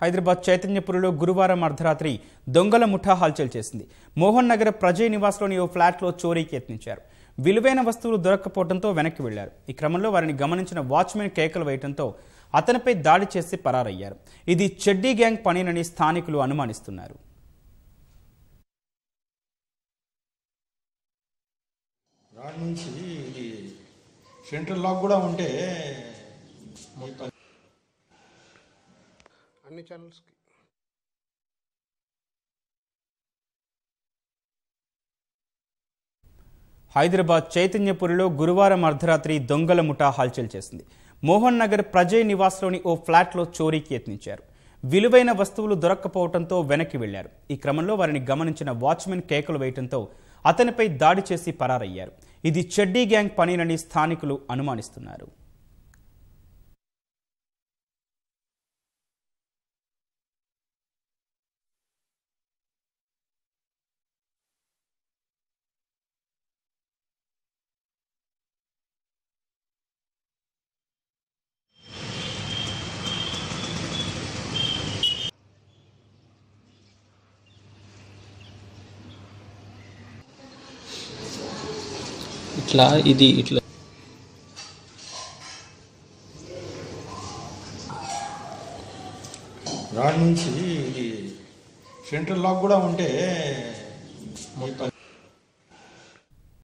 హైదరాబాద్ చైతన్యపురిలో గురువారం అర్ధరాత్రి దొంగల ముఠా హల్చల్ చేసింది. మోహన్ నగర్ ప్రజయ్ నివాస్లోని ఓ ఫ్లాట్లో చోరీకి యత్నించారు. విలువైన వస్తువులు దొరక్కపోవడంతో వెనక్కి వెళ్లారు. ఈ క్రమంలో వారిని గమనించిన వాచ్మెన్ కేకలు వేయడంతో అతనిపై దాడి చేసి పరారయ్యారు. ఇది చెడ్డీ గ్యాంగ్ పనేనని స్థానికులు అనుమానిస్తున్నారు. రాడ్ నుంచి ఇది సెంట్రల్ లాక్ కూడా ఉంటే అన్ని ఛానల్స్కి హైదరాబాద్ చైతన్యపురిలో గురువారం అర్ధరాత్రి దొంగల ముఠా హల్చల్ చేసింది. మోహన్ నగర్ ప్రజయ్ నివాస్లోని ఓ ఫ్లాట్లో చోరీకి యత్నించారు. విలువైన వస్తువులు దొరక్కపోవడంతో వెనక్కి వెళ్లారు. ఈ క్రమంలో వారిని గమనించిన వాచ్మెన్ కేకలు వేయడంతో అతనిపై దాడి చేసి పరారయ్యారు. ఇది చెడ్డీ గ్యాంగ్ పనేనని స్థానికులు అనుమానిస్తున్నారు. ఇట్లా రాడ్ నుంచి ఇది సెంట్రల్ లాక్ కూడా ఉంటే